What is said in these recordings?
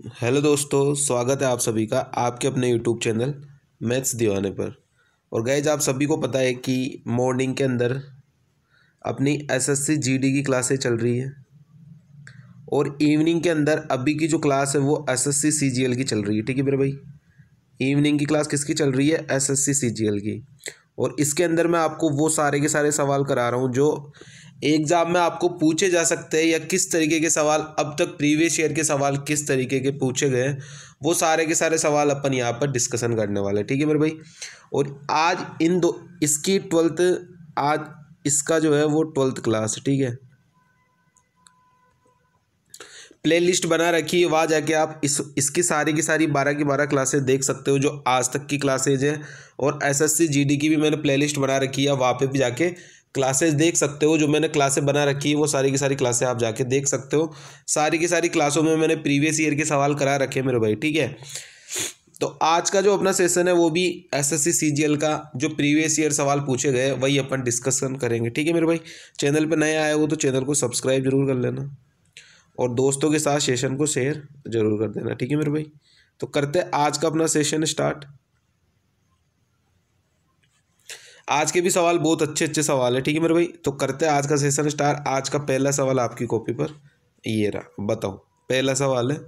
Hello दोस्तों, स्वागत है आप सभी का आपके अपने यूट्यूब चैनल मैथ्स दीवाने पर। और गाइज, आप सभी को पता है कि मॉर्निंग के अंदर अपनी एसएससी जीडी की क्लासें चल रही है और इवनिंग के अंदर अभी की जो क्लास है वो एसएससी सीजीएल की चल रही है। ठीक है मेरे भाई, इवनिंग की क्लास किसकी चल रही है? एसएससी सीजीएल की। और इसके अंदर मैं आपको वो सारे के सारे सवाल करा रहा हूँ जो एग्जाम में आपको पूछे जा सकते हैं, या किस तरीके के सवाल अब तक प्रीवियस ईयर के सवाल किस तरीके के पूछे गए हैं, वो सारे के सारे सवाल अपन यहाँ पर डिस्कशन करने वाले हैं। ठीक है मेरे भाई। और आज इसकी 12th, आज इसका जो है वो 12th क्लास। ठीक है, प्ले लिस्ट बना रखी है, वहाँ जाके आप इसकी सारी की सारी 12 की 12 क्लासेस देख सकते हो जो आज तक की क्लासेज हैं। और एसएससी जीडी की भी मैंने प्ले लिस्ट बना रखी है, वहाँ पे भी जाके क्लासेस देख सकते हो। जो मैंने क्लासेस बना रखी है वो सारी की सारी क्लासेस आप जाके देख सकते हो। सारी की सारी क्लासों में मैंने प्रीवियस ईयर के सवाल करा रखे हैं मेरे भाई। ठीक है, तो आज का जो अपना सेशन है वो भी एसएससी सीजीएल का जो प्रीवियस ईयर सवाल पूछे गए वही अपन डिस्कशन करेंगे। ठीक है मेरे भाई, चैनल पर नए आए हो तो चैनल को सब्सक्राइब जरूर कर लेना और दोस्तों के साथ सेशन को शेयर जरूर कर देना। ठीक है मेरे भाई, तो करते हैं आज का अपना सेशन स्टार्ट। आज के भी सवाल बहुत अच्छे अच्छे सवाल है। ठीक है मेरे भाई, तो करते हैं आज का सेशन स्टार्ट। आज का पहला सवाल आपकी कॉपी पर ये रहा, बताओ। पहला सवाल है,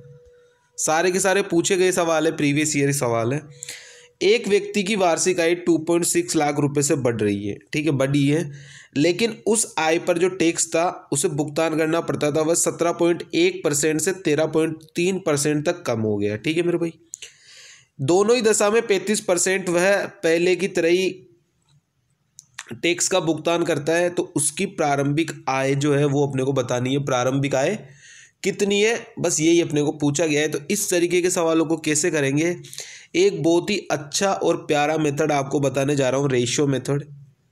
सारे के सारे पूछे गए सवाल है, प्रीवियस ईयर सवाल है। एक व्यक्ति की वार्षिक आय 2.6 लाख रुपए से बढ़ रही है। ठीक है, बढ़ी है, लेकिन उस आय पर जो टैक्स था उसे भुगतान करना पड़ता था वह 17.1% से 13.3% तक कम हो गया। ठीक है मेरे भाई, दोनों ही दशा में 35% वह पहले की तरह ही टैक्स का भुगतान करता है। तो उसकी प्रारंभिक आय जो है वो अपने को बतानी है। प्रारंभिक आय कितनी है, बस यही अपने को पूछा गया है। तो इस तरीके के सवालों को कैसे करेंगे, एक बहुत ही अच्छा और प्यारा मेथड आपको बताने जा रहा हूँ, रेशियो मेथड।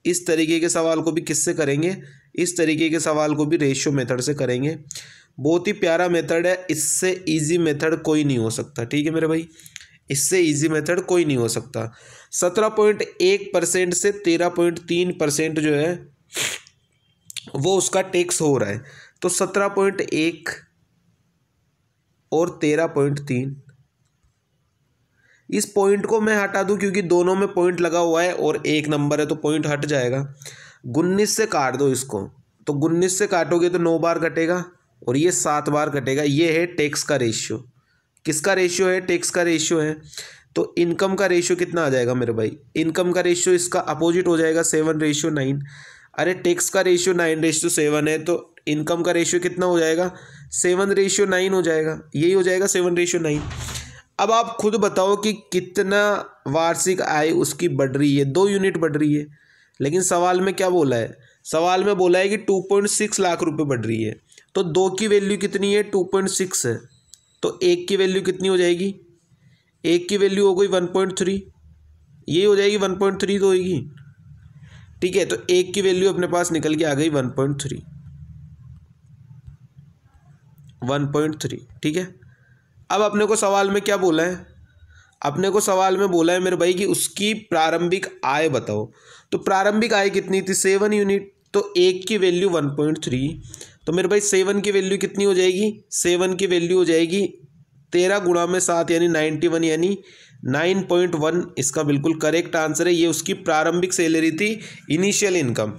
इस तरीके के सवाल को भी किससे करेंगे? इस तरीके के सवाल को भी रेशियो मेथड से करेंगे। बहुत ही प्यारा मेथड है, इससे इजी मेथड कोई नहीं हो सकता। ठीक है मेरे भाई, इससे इजी मेथड कोई नहीं हो सकता। 17.1% से 13.3% जो है वो उसका टैक्स हो रहा है। तो 17.1 और 13.3, इस पॉइंट को मैं हटा दूं क्योंकि दोनों में पॉइंट लगा हुआ है और एक नंबर है तो पॉइंट हट जाएगा। 19 से काट दो इसको, तो 19 से काटोगे तो 9 बार कटेगा और ये 7 बार कटेगा। ये है टैक्स का रेशियो। किसका रेशियो है? टैक्स का रेशियो है। तो इनकम का रेशियो कितना आ जाएगा मेरे भाई? इनकम का रेशियो इसका अपोजिट हो जाएगा, 7:9। अरे टैक्स का रेशियो 9:7 है, तो इनकम का रेशियो कितना हो जाएगा? 7:9 हो जाएगा। यही हो जाएगा 7:9। अब आप खुद बताओ कि कितना वार्षिक आय उसकी बढ़ रही है? 2 यूनिट बढ़ रही है। लेकिन सवाल में क्या बोला है? सवाल में बोला है कि 2.6 लाख रुपए बढ़ रही है। तो 2 की वैल्यू कितनी है? 2.6 है। तो 1 की वैल्यू कितनी हो जाएगी? 1 की वैल्यू हो गई 1.3। ये हो जाएगी 1.3 तो होगी। ठीक है, तो 1 की वैल्यू अपने पास निकल के आ गई 1.3। ठीक है, अब अपने को सवाल में क्या बोला है? अपने को सवाल में बोला है मेरे भाई कि उसकी प्रारंभिक आय बताओ। तो प्रारंभिक आय कितनी थी? 7 यूनिट। तो 1 की वैल्यू 1.3। तो मेरे भाई 7 की वैल्यू कितनी हो जाएगी? 7 की वैल्यू हो जाएगी 13 गुणा में 7 यानी 91, यानी 9.1 इसका बिल्कुल करेक्ट आंसर है। ये उसकी प्रारंभिक सैलरी थी, इनिशियल इनकम।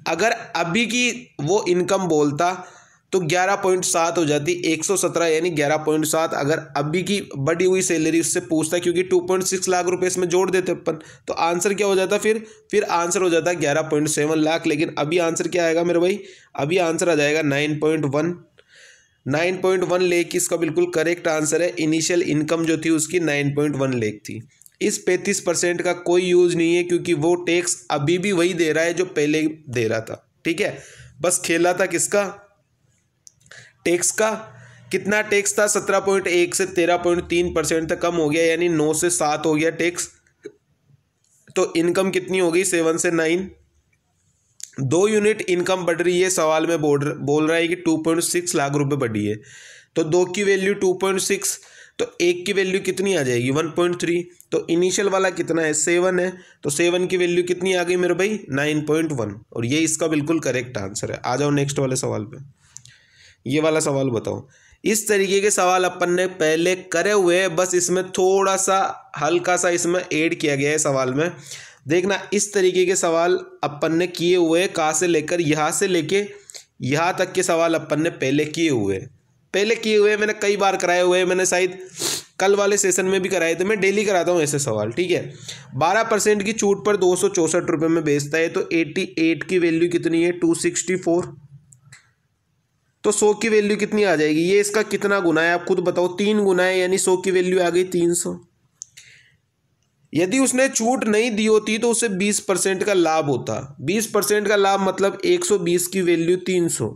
अगर अभी की वो इनकम बोलता तो 11.7 हो जाती, 117 यानी 11.7। अगर अभी की बढ़ी हुई सैलरी उससे पूछता, क्योंकि 2.6 लाख रुपए इसमें जोड़ देते अपन, तो आंसर क्या हो जाता? फिर आंसर हो जाता 11.7 लाख। लेकिन अभी आंसर क्या आएगा मेरे भाई? अभी आंसर आ जाएगा 9.1। 9.1 लाख इसका बिल्कुल करेक्ट आंसर है। इनिशियल इनकम जो थी उसकी 9.1 लाख थी। इस 35% का कोई यूज नहीं है क्योंकि वो टैक्स अभी भी वही दे रहा है जो पहले दे रहा था। ठीक है, बस खेला था किसका? टैक्स का। कितना टैक्स था? 17.1 से 13.3% तक कम हो गया, यानी 9 से 7 हो गया टैक्स। तो इनकम कितनी हो गई? 7 से 9। 2 यूनिट इनकम बढ़ रही है। सवाल में बोल रहा है कि 2.6 लाख रुपए बढ़ी है। तो 2 की वैल्यू 2.6, तो 1 की वैल्यू कितनी आ जाएगी? 1.3। तो इनिशियल वाला कितना है? 7 है। तो 7 की वैल्यू कितनी आ गई मेरे भाई? 9.1। और ये इसका बिल्कुल करेक्ट आंसर है। आ जाओ नेक्स्ट वाले सवाल पे। ये वाला सवाल बताओ। इस तरीके के सवाल अपन ने पहले करे हुए हैं, बस इसमें थोड़ा सा हल्का सा इसमें ऐड किया गया है सवाल में। देखना इस तरीके के सवाल अपन ने किए हुए हैं, कहाँ से लेकर यहाँ से लेके यहाँ तक के सवाल अपन ने पहले किए हुए हैं, मैंने कई बार कराए हुए हैं, मैंने शायद कल वाले सेशन में भी कराए थे, मैं डेली कराता हूँ ऐसे सवाल, ठीक है। 12% की छूट पर 264 रुपये में बेचता है, तो 88 की वैल्यू कितनी है 264, तो 100 की वैल्यू कितनी आ जाएगी, ये इसका कितना गुना है आप खुद बताओ, 3 गुना है, यानी 100 की वैल्यू आ गई 300। यदि उसने छूट नहीं दी होती तो उसे 20% का लाभ होता, 20% का लाभ मतलब 120 की वैल्यू 300,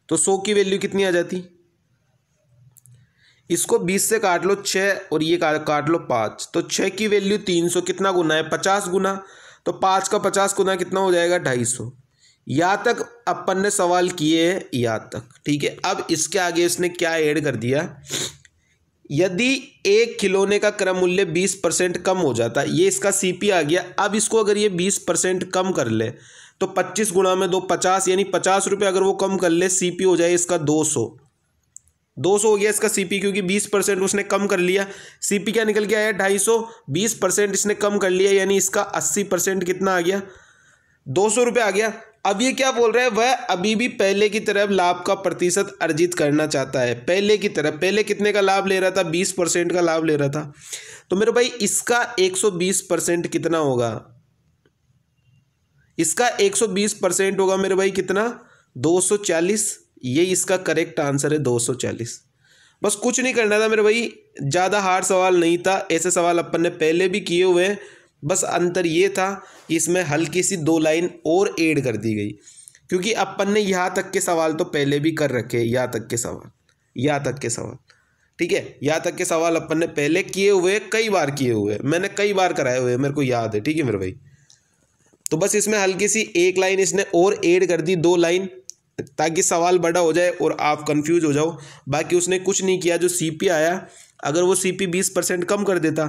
तो 100 की वैल्यू कितनी आ जाती, इसको 20 से काट लो 6 और ये काट लो 5, तो 6 की वैल्यू 300 कितना गुना है 50 गुना, तो 5 का 50 गुना कितना हो जाएगा 250। यहाँ तक अपन ने सवाल किए हैं यहाँ तक, ठीक है। अब इसके आगे इसने क्या ऐड कर दिया, यदि एक खिलौने का क्रय मूल्य 20% कम हो जाता, ये इसका सीपी आ गया। अब इसको अगर ये 20% कम कर ले तो 25 गुणा में 2 50, यानी 50 रुपये अगर वो कम कर ले, सीपी हो जाए इसका 200 हो गया इसका सीपी, क्योंकि 20% उसने कम कर लिया। सीपी क्या निकल के आया 250, 20% इसने कम कर लिया, यानी इसका 80% कितना आ गया 200 रुपये आ गया। अब ये क्या बोल रहा है, वह अभी भी पहले की तरह लाभ का प्रतिशत अर्जित करना चाहता है, पहले की तरह। पहले कितने का लाभ ले रहा था 20% का लाभ ले रहा था, तो मेरे भाई इसका 120% कितना होगा, इसका 120% होगा मेरे भाई कितना 240। ये इसका करेक्ट आंसर है 240। बस कुछ नहीं करना था मेरे भाई, ज़्यादा हार्ड सवाल नहीं था, ऐसे सवाल अपन ने पहले भी किए हुए हैं। बस अंतर ये था कि इसमें हल्की सी 2 लाइन और ऐड कर दी गई, क्योंकि अपन ने यहाँ तक के सवाल तो पहले भी कर रखे, यहाँ तक के सवाल, ठीक है। यहाँ तक के सवाल अपन ने पहले किए हुए, कई बार किए हुए, मैंने कई बार कराए हुए, मेरे को याद है, ठीक है मेरे भाई। तो बस इसमें हल्की सी 1 लाइन इसने और ऐड कर दी, 2 लाइन, ताकि सवाल बड़ा हो जाए और आप कंफ्यूज हो जाओ। बाकी उसने कुछ नहीं किया, जो सीपी आया अगर वो सीपी 20% कम कर देता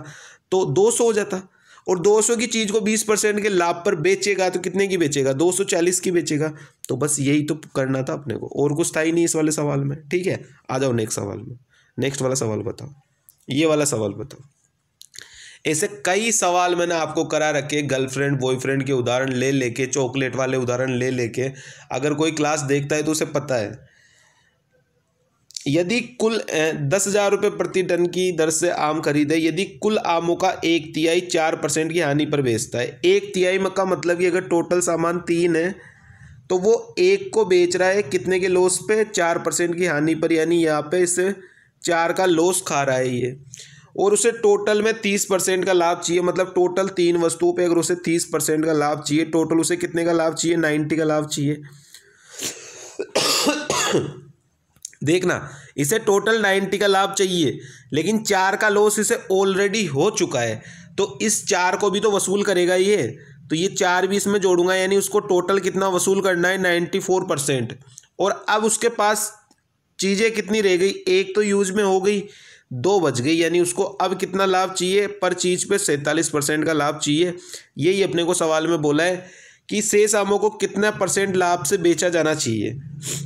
तो 200 हो जाता, और 200 की चीज़ को 20% के लाभ पर बेचेगा तो कितने की बेचेगा 240 की बेचेगा। तो बस यही तो करना था अपने को, और कुछ था ही नहीं इस वाले सवाल में, ठीक है। आ जाओ नेक्स्ट सवाल में, नेक्स्ट वाला सवाल बताओ, ये वाला सवाल बताओ। ऐसे कई सवाल मैंने आपको करा रखे, गर्लफ्रेंड बॉयफ्रेंड के उदाहरण ले लेके, चॉकलेट वाले उदाहरण ले लेके, अगर कोई क्लास देखता है तो उसे पता है। यदि कुल 10,000 रुपये प्रति टन की दर से आम खरीदे, यदि कुल आमों का 1/3 4% की हानि पर बेचता है। 1/3 का मतलब कि अगर टोटल सामान 3 है तो वो 1 को बेच रहा है कितने के लॉस पे 4% की हानि पर, यानी यहाँ पे इसे 4 का लॉस खा रहा है ये, और उसे टोटल में 30% का लाभ चाहिए। मतलब टोटल 3 वस्तुओं पे अगर उसे 30% का लाभ चाहिए, टोटल उसे कितने का लाभ चाहिए 90 का लाभ चाहिए। देखना, इसे टोटल 90 का लाभ चाहिए, लेकिन 4 का लॉस इसे ऑलरेडी हो चुका है, तो इस 4 को भी तो वसूल करेगा ये, तो ये 4 भी इसमें जोड़ूंगा, यानी उसको टोटल कितना वसूल करना है 94%। और अब उसके पास चीज़ें कितनी रह गई, 1 तो यूज में हो गई, 2 बच गई, यानी उसको अब कितना लाभ चाहिए पर चीज़ पे 47% का लाभ चाहिए। यही अपने को सवाल में बोला है कि शेष आमों को कितना % लाभ से बेचा जाना चाहिए,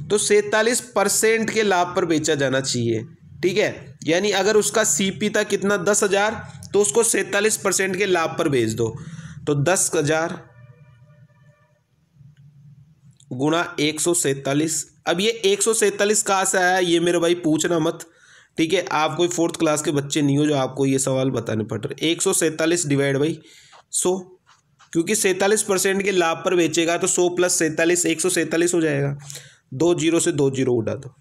तो 47% के लाभ पर बेचा जाना चाहिए, ठीक है। यानी अगर उसका सीपी था कितना 10,000, तो उसको 47% के लाभ पर बेच दो, तो 10,000 गुणा 147। अब ये 147 कहाँ से आया ये मेरे भाई पूछना मत, ठीक है। आप कोई 4th क्लास के बच्चे नहीं हो जो आपको ये सवाल बताने पड़ रहे। 147 डिवाइड बाई 100, क्योंकि 47% के लाभ पर बेचेगा, तो 100 + 47 147 हो जाएगा। 2 0 से 2 0 उड़ा दो,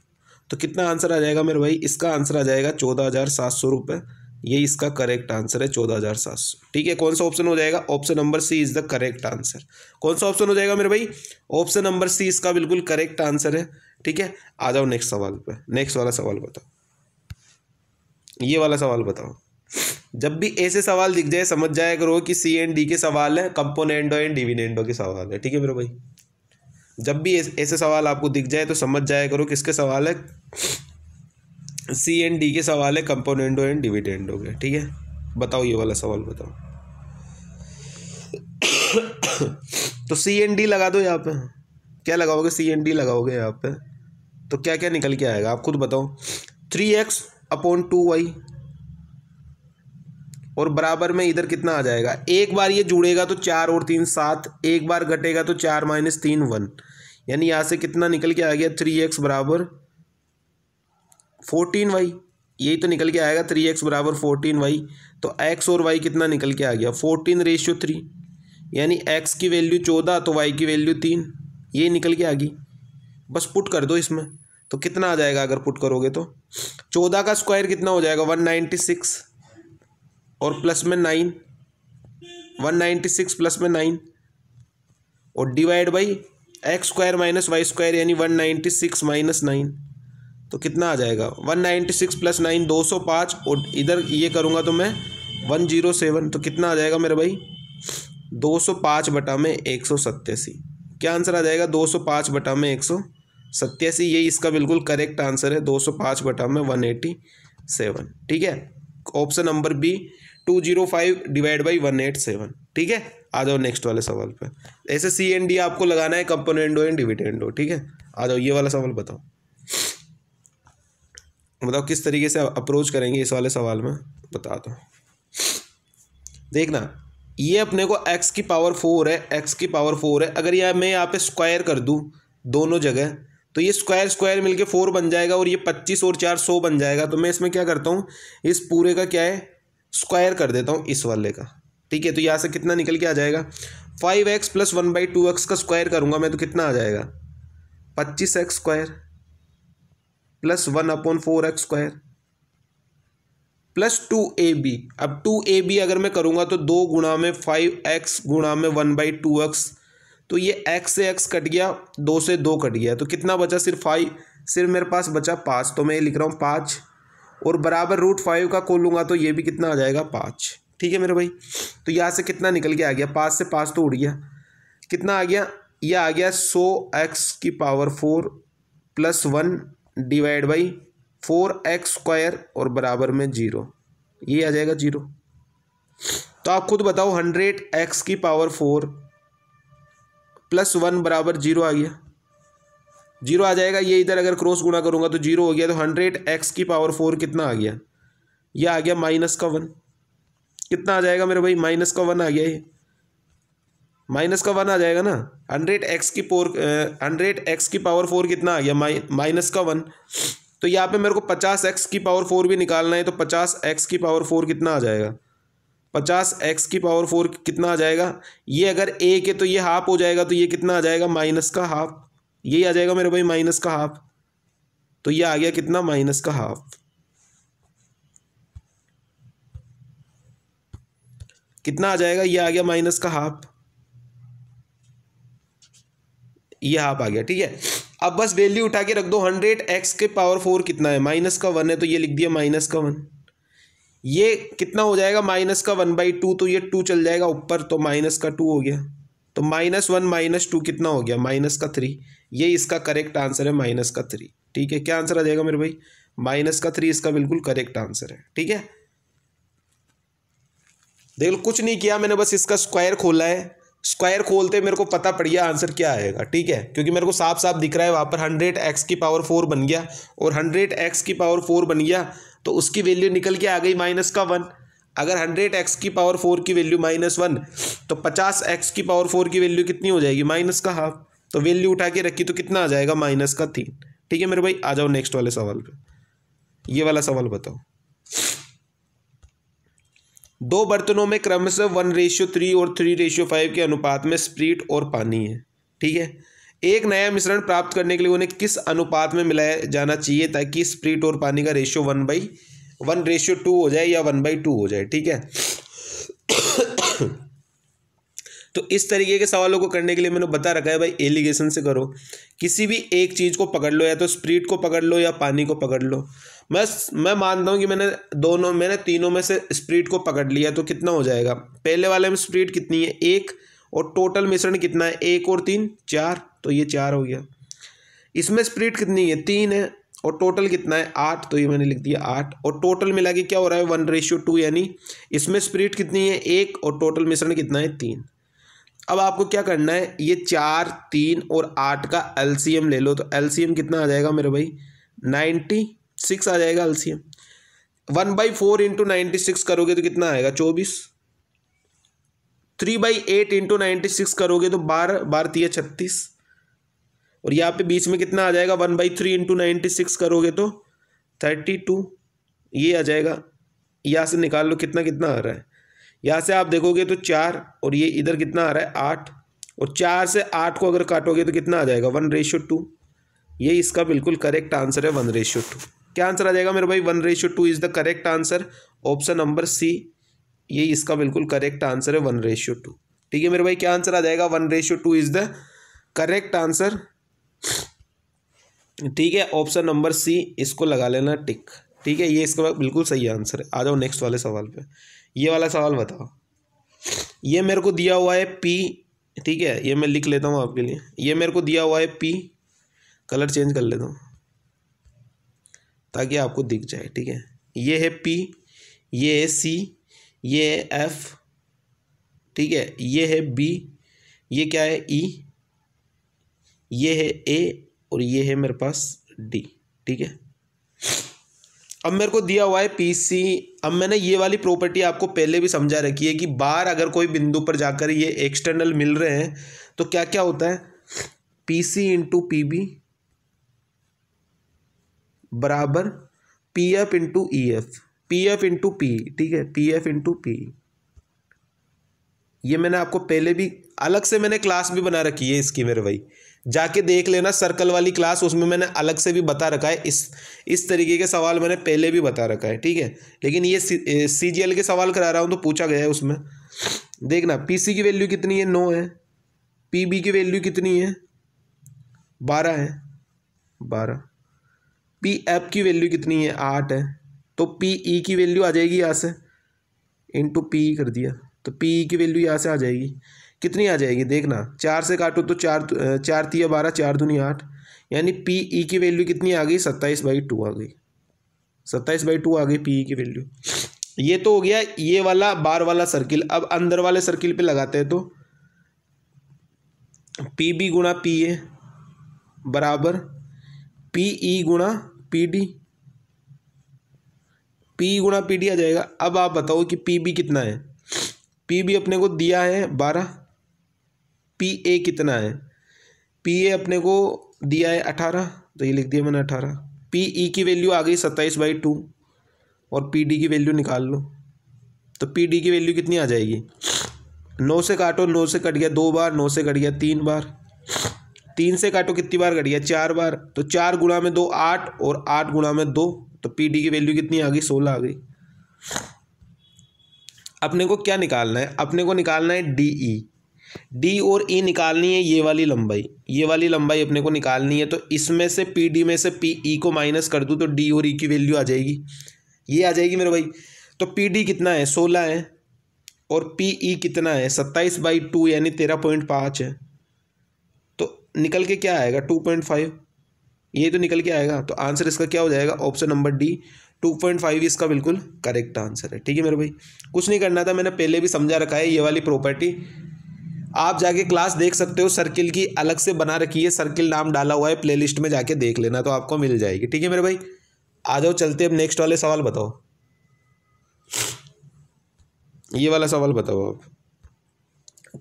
तो कितना आंसर आ जाएगा मेरे भाई, इसका आंसर आ जाएगा 14,700 रुपये। ये इसका करेक्ट आंसर है 14,700, ठीक है। कौन सा ऑप्शन हो जाएगा, option number C is the correct answer. कौन सा ऑप्शन हो जाएगा मेरे भाई, ऑप्शन नंबर सी इसका बिल्कुल करेक्ट आंसर है, ठीक है। आ जाओ नेक्स्ट सवाल पे, नेक्स्ट वाला सवाल बताओ, ये वाला सवाल बताओ। जब भी ऐसे सवाल दिख जाए समझ जाया करो कि सी एंड डी के सवाल है, कंपोनेंडो एंड डिविडेंडो के सवाल है, ठीक है मेरे भाई। जब भी ऐसे सवाल आपको दिख जाए तो समझ जाया करो किसके सवाल है, सी एंड डी के सवाल है, कंपोनेंडो एंड डिविडेंडो के, ठीक है। बताओ ये वाला सवाल बताओ। तो सी एंड डी लगा दो यहाँ पे, क्या लगाओगे, सी एंड डी लगाओगे यहाँ पे, तो क्या क्या निकल के आएगा आप खुद बताओ। 3x/2y और बराबर में इधर कितना आ जाएगा, एक बार ये जुड़ेगा तो 4 और 3 7, एक बार घटेगा तो 4 - 3 1, यानी यहाँ से कितना निकल के आ गया 3x बराबर 14y। यही तो निकल के आएगा 3x बराबर 14y। तो x और y कितना निकल के आ गया 14:3, यानी x की वैल्यू 14 तो y की वैल्यू 3, ये निकल के आ गई। बस पुट कर दो इसमें, तो कितना आ जाएगा अगर पुट करोगे तो 14 का स्क्वायर कितना हो जाएगा 196 और प्लस में 9, 196 प्लस में 9 और divide by x square minus y square यानी 196 - 9, तो कितना आ जाएगा 196 + 9 205 और इधर ये करूँगा तो मैं 107, तो कितना आ जाएगा मेरे भाई 205/187। क्या आंसर आ जाएगा 205/187, ये इसका बिल्कुल करेक्ट आंसर है 205/187। ठीक है, ऑप्शन नंबर बी 205/187। ठीक है, आ जाओ नेक्स्ट वाले सवाल पे। ऐसे सी एंड डी आपको लगाना है, कंपोनेंडो एंड डिविडेंडो। ठीक है, आ जाओ ये वाला सवाल बताओ किस तरीके से अप्रोच करेंगे इस वाले सवाल में, बता दो। देखना ये अपने को x की पावर 4 है, x की पावर 4 है। अगर यह मैं यहाँ पे स्क्वायर कर दूँ दोनों जगह तो ये स्क्वायर स्क्वायर मिलके 4 बन जाएगा और ये 25 और 4 100 बन जाएगा। तो मैं इसमें क्या करता हूँ, इस पूरे का क्या है स्क्वायर कर देता हूँ इस वाले का। ठीक है, तो यहाँ से कितना निकल के आ जाएगा 5x + 1/2x का स्क्वायर करूँगा मैं तो कितना आ जाएगा 25x square plus 1/4x square plus 2ab। अब 2ab अगर मैं करूँगा तो 2 गुणा में 5x गुणा में 1/2x, तो ये x से x कट गया, 2 से 2 कट गया, तो कितना बचा सिर्फ 5, सिर्फ मेरे पास बचा 5। तो मैं ये लिख रहा हूँ 5 और बराबर √5 का खोलूँगा तो ये भी कितना आ जाएगा 5। ठीक है मेरे भाई, तो यहाँ से कितना निकल के आ गया 5 से 5 तो उड़ गया, कितना आ गया ये आ गया 100x की power 4 + 1 divide by 4x square और बराबर में 0, ये आ जाएगा 0। तो आप खुद बताओ 100x की पावर 4 + 1 बराबर 0 आ गया, 0 आ जाएगा। ये इधर अगर क्रॉस गुणा करूँगा तो 0 हो गया। तो 100x की पावर 4 कितना आ गया, ये आ गया -1, कितना आ जाएगा मेरे भाई -1 आ गया, ये -1 आ जाएगा ना। 100x की पावर 4 कितना आ गया -1। तो यहाँ पे मेरे को 50x की पावर 4 भी निकालना है, तो 50x की पावर 4 कितना आ जाएगा 50x की पावर 4 कितना आ जाएगा, ये अगर 1 है तो ये हाफ हो जाएगा, तो ये कितना आ जाएगा -1/2, यही आ जाएगा मेरे भाई -1/2। तो ये आ गया कितना -1/2, कितना आ जाएगा ये आ गया -1/2, ये हाफ आ गया। ठीक है, अब बस वैल्यू उठा के रख दो। 100x के पावर 4 कितना है -1 है, तो ये लिख दिया -1। ये कितना हो जाएगा -1/2, तो ये 2 चल जाएगा ऊपर, तो -2 हो गया। तो -1 - 2 कितना हो गया -3, ये इसका करेक्ट आंसर है -3। ठीक है, क्या आंसर आ जाएगा मेरे भाई -3, इसका बिल्कुल करेक्ट आंसर है। ठीक है, देख लो कुछ नहीं किया मैंने, बस इसका स्क्वायर खोला है, स्क्वायर खोलते मेरे को पता पड़ गया आंसर क्या आएगा। ठीक है, क्योंकि मेरे को साफ साफ दिख रहा है वहाँ पर 100x की पावर 4 बन गया और 100x की पावर 4 बन गया तो उसकी वैल्यू निकल के आ गई -1। अगर 100x की पावर 4 की वैल्यू -1 तो 50x की पावर 4 की वैल्यू कितनी हो जाएगी -1/2। तो वैल्यू उठा के रखी तो कितना आ जाएगा -3। ठीक है मेरे भाई, आ जाओ नेक्स्ट वाले सवाल पे। ये वाला सवाल बताओ। 2 बर्तनों में क्रमशः 1:3 और 3:5 के अनुपात में स्प्रिट और पानी है। ठीक है, एक नया मिश्रण प्राप्त करने के लिए उन्हें किस अनुपात में मिलाया जाना चाहिए ताकि स्प्रिट और पानी का रेशियो 1:2 हो जाए या 1/2 हो जाए। ठीक है, तो इस तरीके के सवालों को करने के लिए मैंने बता रखा है भाई एलिगेशन से करो, किसी भी एक चीज़ को पकड़ लो, या तो स्प्रिट को पकड़ लो या पानी को पकड़ लो। मैं मानता हूँ कि मैंने तीनों में से स्प्रिट को पकड़ लिया, तो कितना हो जाएगा पहले वाले में स्प्रिट कितनी है 1 और टोटल मिश्रण कितना है 1 और 3 4, तो ये 4 हो गया। इसमें स्प्रिट कितनी है 3 है और टोटल कितना है 8, तो ये मैंने लिख दिया 8 और टोटल मिला के क्या हो रहा है 1:2, यानी इसमें स्प्रिट कितनी है 1 और टोटल मिश्रण कितना है 3। अब आपको क्या करना है, ये 4, 3 और 8 का एलसीएम ले लो। तो एलसीएम कितना आ जाएगा मेरे भाई, 96 आ जाएगा एलसीएम। 1/4 इंटू 96 करोगे तो कितना आएगा, 24। 3/8 इंटू 96 करोगे तो 12, 12 3 36। और यहाँ पे बीच में कितना आ जाएगा, 1/3 इंटू 96 करोगे तो 32 ये आ जाएगा। यहाँ से निकाल लो कितना कितना आ रहा है, यहाँ से आप देखोगे तो 4 और ये इधर कितना आ रहा है 8, और 4 से 8 को अगर काटोगे तो कितना आ जाएगा 1/2। ये इसका बिल्कुल करेक्ट आंसर है 1/2। क्या आंसर आ जाएगा मेरे भाई, 1/2 is the correct answer, option number C, ये इसका बिल्कुल करेक्ट आंसर है 1/2। ठीक है मेरे भाई, क्या आंसर आ जाएगा, 1/2 इज द करेक्ट आंसर। ठीक है, ऑप्शन नंबर सी इसको लगा लेना टिक। ठीक है, ये इसका बिल्कुल सही आंसर है। आ जाओ नेक्स्ट वाले सवाल पे। ये वाला सवाल बताओ, ये मेरे को दिया हुआ है पी, ठीक है, ये मैं लिख लेता हूँ आपके लिए। ये मेरे को दिया हुआ है पी, कलर चेंज कर लेता हूँ ताकि आपको दिख जाए। ठीक है, ये है पी, ये है सी, ये है एफ, ठीक है, ये है बी, ये क्या है ई, ये है ए और ये है मेरे पास डी। ठीक है, अब मेरे को दिया हुआ है पी सी। अब मैंने ये वाली प्रॉपर्टी आपको पहले भी समझा रखी है कि बार अगर कोई बिंदु पर जाकर ये एक्सटर्नल मिल रहे हैं तो क्या क्या होता है, P C into P B बराबर P F into E F, P F into P. ठीक है, पी एफ इंटू पी। ये मैंने आपको पहले भी अलग से मैंने क्लास भी बना रखी है इसकी मेरे भाई, जाके देख लेना सर्कल वाली क्लास, उसमें मैंने अलग से भी बता रखा है। इस तरीके के सवाल मैंने पहले भी बता रखा है। ठीक है, लेकिन ये सीजीएल के सवाल करा रहा हूँ तो पूछा गया है उसमें। देखना, पीसी की वैल्यू कितनी है, 9 है। पीबी की वैल्यू कितनी है, 12 है, 12। पी एफ की वैल्यू कितनी है, 8 है। तो पी ई की वैल्यू आ जाएगी यहाँ से, इंटू पी कर दिया तो पी ई की वैल्यू यहाँ से आ जाएगी। कितनी आ जाएगी देखना, 4 से काटो तो 4 4 3 12, 4 दूनी 8, यानी पी ई की वैल्यू कितनी आ गई, 27/2 आ गई। 27/2 आ गई पी ई की वैल्यू। ये तो हो गया ये वाला बार वाला सर्किल। अब अंदर वाले सर्किल पे लगाते हैं तो पी बी गुणा पी ए बराबर पी ई गुणा पी डी, पी गुणा पी डी आ जाएगा। अब आप बताओ कि पी बी कितना है, पी बी अपने को दिया है 12, पी ए कितना है, पी ए अपने को दिया है 18, तो ये लिख दिया मैंने 18। पी ई की वैल्यू आ गई 27/2 और पी डी की वैल्यू निकाल लो। तो पी डी की वैल्यू कितनी आ जाएगी, 9 से काटो, 9 से कट गया 2 बार, 9 से कट गया 3 बार, 3 से काटो कितनी बार कट गया, 4 बार। तो 4 गुणा में 2 8 और 8 गुणा में 2, तो पी डी की वैल्यू कितनी आ गई, 16 आ गई। अपने को क्या निकालना है, अपने को निकालना है डी ई। डी और ई निकालनी है, ये वाली लंबाई, ये वाली लंबाई अपने को निकालनी है। तो इसमें से पी डी में से पी ई को माइनस कर दूँ तो डी और ई की वैल्यू आ जाएगी, ये आ जाएगी मेरे भाई। तो पी डी कितना है, 16 है, और पी ई कितना है, 27/2 यानी 13.5 है। तो निकल के क्या आएगा, 2.5, ये तो निकल के आएगा। तो आंसर इसका क्या हो जाएगा, ऑप्शन नंबर डी, 2.5 इसका बिल्कुल करेक्ट आंसर है। ठीक है मेरे भाई, कुछ नहीं करना था, मैंने पहले भी समझा रखा है। ये वाली प्रॉपर्टी आप जाके क्लास देख सकते हो, सर्किल की अलग से बना रखी है, सर्किल नाम डाला हुआ है, प्लेलिस्ट में जाके देख लेना तो आपको मिल जाएगी। ठीक है मेरे भाई, आ जाओ चलते अब नेक्स्ट वाले सवाल बताओ। ये वाला सवाल बताओ आप,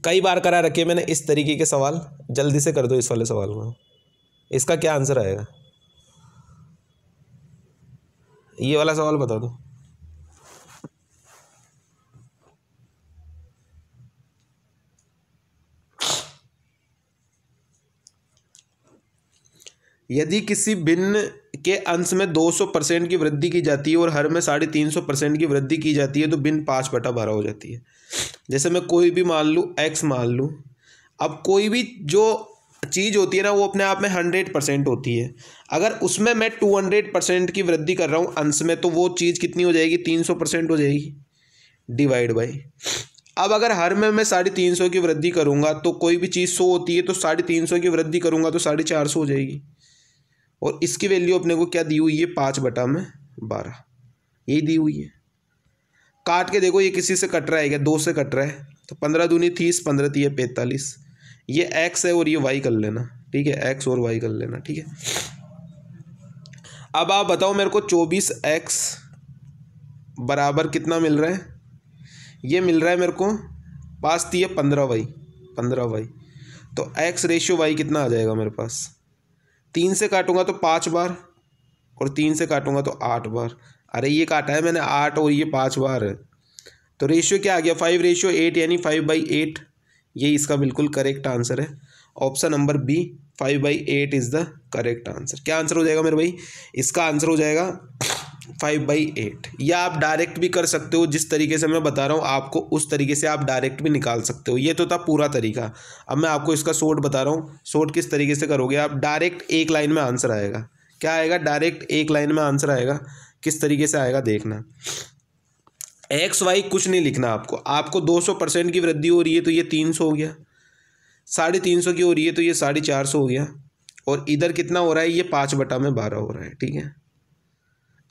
कई बार करा रखे मैंने इस तरीके के सवाल, जल्दी से कर दो इस वाले सवाल में। इसका क्या आंसर आएगा, ये वाला सवाल बता दो। यदि किसी भिन्न के अंश में 200% की वृद्धि की जाती है और हर में 350% की वृद्धि की जाती है तो भिन्न 5/12 हो जाती है। जैसे मैं कोई भी मान लूँ, x मान लूँ। अब कोई भी जो चीज़ होती है ना वो अपने आप में 100% होती है। अगर उसमें मैं 200% की वृद्धि कर रहा हूँ अंश में, तो वो चीज़ कितनी हो जाएगी, 300% हो जाएगी, डिवाइड बाई। अब अगर हर में मैं 350 की वृद्धि करूँगा तो कोई भी चीज़ 100 होती है, तो 350 की वृद्धि करूँगा तो 450 हो जाएगी। और इसकी वैल्यू अपने को क्या दी हुई है, 5/12, यही दी हुई है। काट के देखो, ये किसी से कट रहा है क्या, 2 से कट रहा है, तो 15 दूनी 30, 15 तिये 45। ये x है और ये y कर लेना, ठीक है, x और y कर लेना, ठीक है। अब आप बताओ मेरे को 24x बराबर कितना मिल रहा है? ये मिल रहा है मेरे को 5 तिये 15y, 15y। तो x रेशियो y कितना आ जाएगा मेरे पास? 3 से काटूंगा तो 5 बार और 3 से काटूंगा तो 8 बार। अरे ये काटा है मैंने 8 और ये 5 बार है, तो रेशियो क्या आ गया? 5:8 यानी 5/8। ये इसका बिल्कुल करेक्ट आंसर है। Option number B 5/8 is the correct answer. क्या आंसर हो जाएगा मेरे भाई? इसका आंसर हो जाएगा 5/8। या आप डायरेक्ट भी कर सकते हो, जिस तरीके से मैं बता रहा हूँ आपको उस तरीके से आप डायरेक्ट भी निकाल सकते हो। ये तो था पूरा तरीका। अब मैं आपको इसका शॉर्ट बता रहा हूँ। शॉर्ट किस तरीके से करोगे आप? डायरेक्ट एक लाइन में आंसर आएगा। क्या आएगा? डायरेक्ट एक लाइन में आंसर आएगा। किस तरीके से आएगा देखना। एक्स वाई कुछ नहीं लिखना आपको। आपको 200% की वृद्धि हो रही है तो ये 300 हो गया, 350 की हो रही है तो ये 450 हो गया, और इधर कितना हो रहा है? ये 5/12 हो रहा है, ठीक है।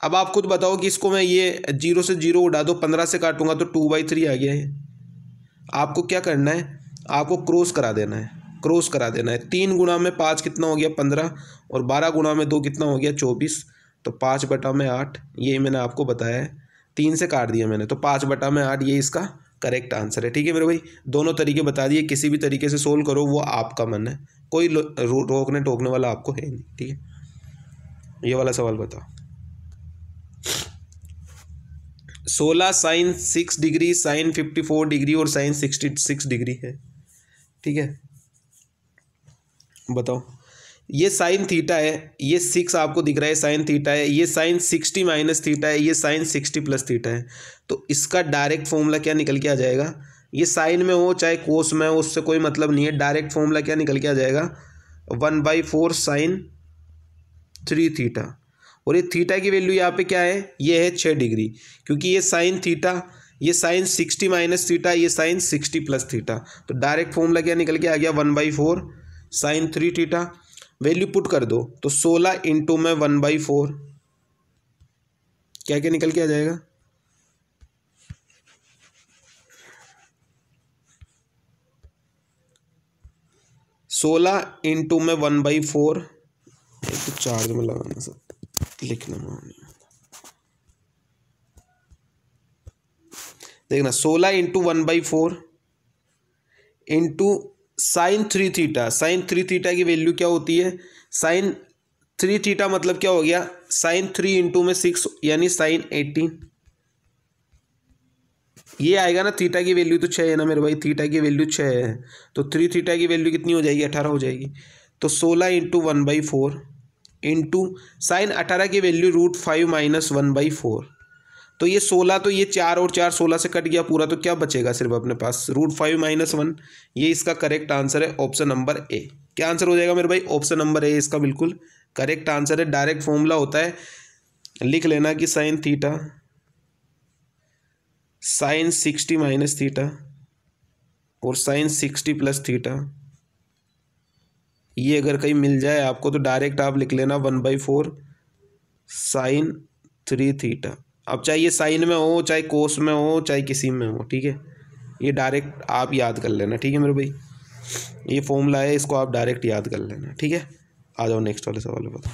अब आप खुद बताओ कि इसको मैं ये 0 से 0 उड़ा दो, 15 से काटूंगा तो 2/3 आ गया है। आपको क्या करना है? आपको क्रॉस करा देना है, क्रॉस करा देना है। 3 गुणा में 5 कितना हो गया? 15, और 12 गुणा में 2 कितना हो गया? 24। तो 5/8 यही मैंने आपको बताया है। 3 से काट दिया मैंने तो 5/8 ये इसका करेक्ट आंसर है, ठीक है मेरे भाई। दोनों तरीके बता दिए, किसी भी तरीके से सोल्व करो, वो आपका मन है, कोई रोकने टोकने वाला आपको है नहीं, ठीक है। ये वाला सवाल बताओ। 16 sin 6 डिग्री, sin 54 डिग्री और sin 66 डिग्री है, ठीक है। बताओ, ये sin थीटा है, ये 6 आपको दिख रहा है sin थीटा है, ये sin 60 माइनस थीटा है, ये sin 60 प्लस थीटा है। तो इसका डायरेक्ट फॉर्मूला क्या निकल के आ जाएगा? ये साइन में हो चाहे कोस में हो, उससे कोई मतलब नहीं है। डायरेक्ट फॉर्मूला क्या निकल के आ जाएगा? 1/4 sin 3 थीटा। और ये थीटा की वैल्यू यहाँ पे क्या है? ये है 6 डिग्री, क्योंकि ये साइन थीटा, ये साइन 60 माइनस थीटा, ये साइन 60 प्लस थीटा। तो डायरेक्ट फॉर्मूला क्या निकल के आ गया? 1/4 sin 3 थीटा। वैल्यू पुट कर दो तो 16 इंटू में 1/4 क्या क्या निकल के आ जाएगा? 16 इंटू में 1/4, तो चार्ज में लगाना सब लिखना में देखना। 16 into 1/4 into sine 3 theta. Sine 3 theta की वैल्यू क्या होती है? साइन 3 थीटा मतलब क्या हो गया? साइन 3 इंटू में 6 यानी साइन 18। ये आएगा ना, थीटा की वैल्यू तो 6 है ना मेरे भाई, थीटा की वैल्यू 6 है, तो 3 थीटा की वैल्यू कितनी हो जाएगी? 18 हो जाएगी। तो 16 इंटू 1/4 इंटू साइन 18 की वैल्यू √5 माइनस 1/4। तो ये 16, तो ये 4 और 4 16 से कट गया पूरा, तो क्या बचेगा सिर्फ अपने पास? √5 माइनस 1। ये इसका करेक्ट आंसर है, ऑप्शन नंबर ए। क्या आंसर हो जाएगा मेरे भाई? ऑप्शन नंबर ए इसका बिल्कुल करेक्ट आंसर है। डायरेक्ट फॉर्मूला होता है, लिख लेना कि sine theta sine 60 minus theta और साइन 60 प्लस थीटा। ये अगर कहीं मिल जाए आपको तो डायरेक्ट आप लिख लेना 1/4 साइन 3 थीटा। अब चाहे ये साइन में हो, चाहे कोस में हो, चाहे किसी में हो, ठीक है। ये डायरेक्ट आप याद कर लेना, ठीक है मेरे भाई। ये फॉर्मूला है, इसको आप डायरेक्ट याद कर लेना, ठीक है। आ जाओ नेक्स्ट वाले सवाल बताओ।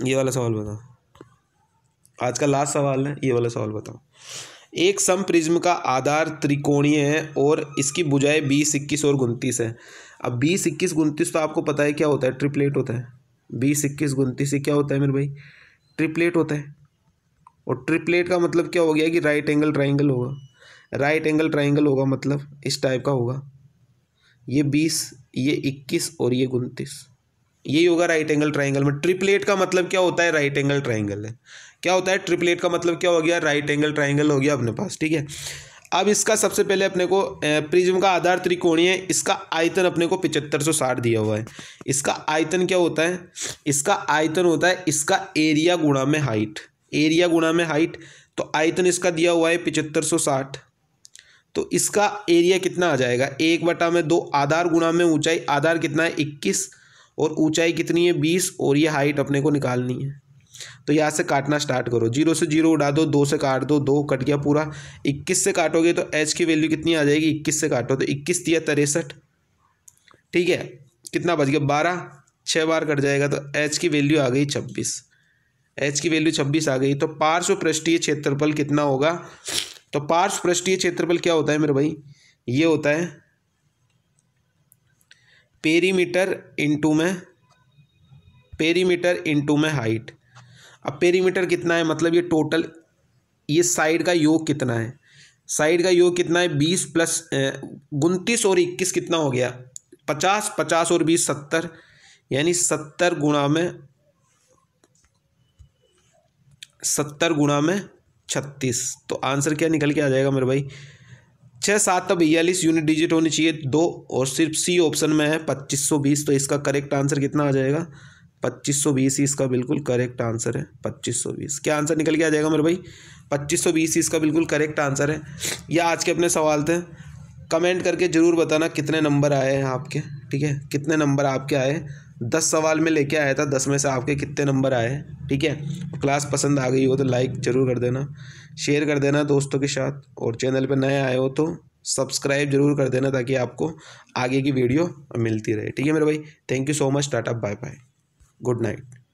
ये वाला सवाल बताओ, आज का लास्ट सवाल है। ये वाला सवाल बताओ। एक सम प्रिज्म का आधार त्रिकोणीय है और इसकी भुजाएं 20, 21 और 29 है। अब 20, 21, 29 तो आपको पता है क्या होता है? ट्रिपलेट होता है। 20, 21, 29 से क्या होता है मेरे भाई? ट्रिपलेट होता है। और ट्रिपलेट का मतलब क्या हो गया कि राइट एंगल ट्राइंगल होगा। राइट एंगल ट्राइंगल होगा मतलब इस टाइप का होगा। ये 20, ये 21 और ये 29, यही होगा राइट एंगल ट्राइंगल में। ट्रिपलेट का मतलब क्या होता है? राइट एंगल ट्राइंगल है। क्या होता है? ट्रिपलेट का मतलब क्या हो गया? राइट एंगल ट्राइंगल हो गया अपने पास, ठीक है। अब इसका सबसे पहले अपने को प्रिज्म का आधार त्रिकोणीय है, इसका आयतन अपने को 7560 दिया हुआ है। इसका आयतन क्या होता है? इसका आयतन होता है इसका एरिया गुणा में हाइट। एरिया गुणा में हाइट, तो आयतन इसका दिया हुआ है 7560। तो इसका एरिया कितना आ जाएगा? 1/2 आधार गुणा में ऊंचाई। आधार कितना है? 21 और ऊंचाई कितनी है? 20 और ये हाइट अपने को निकालनी है। तो यहाँ से काटना स्टार्ट करो, 0 से 0 उड़ा दो, 2 से काट दो, 2 कट गया पूरा। 21 से काटोगे तो एच की वैल्यू कितनी आ जाएगी, 21 से काटो तो 21 दिया 63, ठीक है। कितना बच गया 12, 6 बार कट जाएगा तो एच की वैल्यू आ गई 26, एच की वैल्यू 26 आ गई। तो पार्श्व पृष्ठीय क्षेत्रफल कितना होगा, तो पार्श्व पृष्ठीय क्षेत्रफल क्या होता है मेरे भाई, ये होता है पेरीमीटर इंटू में हाइट। अब पेरीमीटर कितना है, मतलब ये टोटल, ये साइड का योग कितना है, साइड का योग कितना है 20 प्लस 29 और 21 कितना हो गया 50, 50 और 20 70, यानी 70 गुणा में 36। तो आंसर क्या निकल के आ जाएगा मेरे भाई, 6 7 तो 42 यूनिट डिजिट होनी चाहिए 2, और सिर्फ सी ऑप्शन में है 2520। तो इसका करेक्ट आंसर कितना आ जाएगा 2520 ही इसका बिल्कुल करेक्ट आंसर है, 2520। क्या आंसर निकल के आ जाएगा मेरे भाई, 2520 इसका बिल्कुल करेक्ट आंसर है। ये आज के अपने सवाल थे। कमेंट करके ज़रूर बताना कितने नंबर आए हैं आपके, ठीक है, कितने नंबर आपके आए। 10 सवाल में लेके आया था, 10 में से आपके कितने नंबर आए, ठीक है। क्लास पसंद आ गई हो तो लाइक ज़रूर कर देना, शेयर कर देना दोस्तों के साथ, और चैनल पर नए आए हो तो सब्सक्राइब जरूर कर देना ताकि आपको आगे की वीडियो मिलती रहे, ठीक है मेरे भाई। Thank you so much, tata bye bye, good night.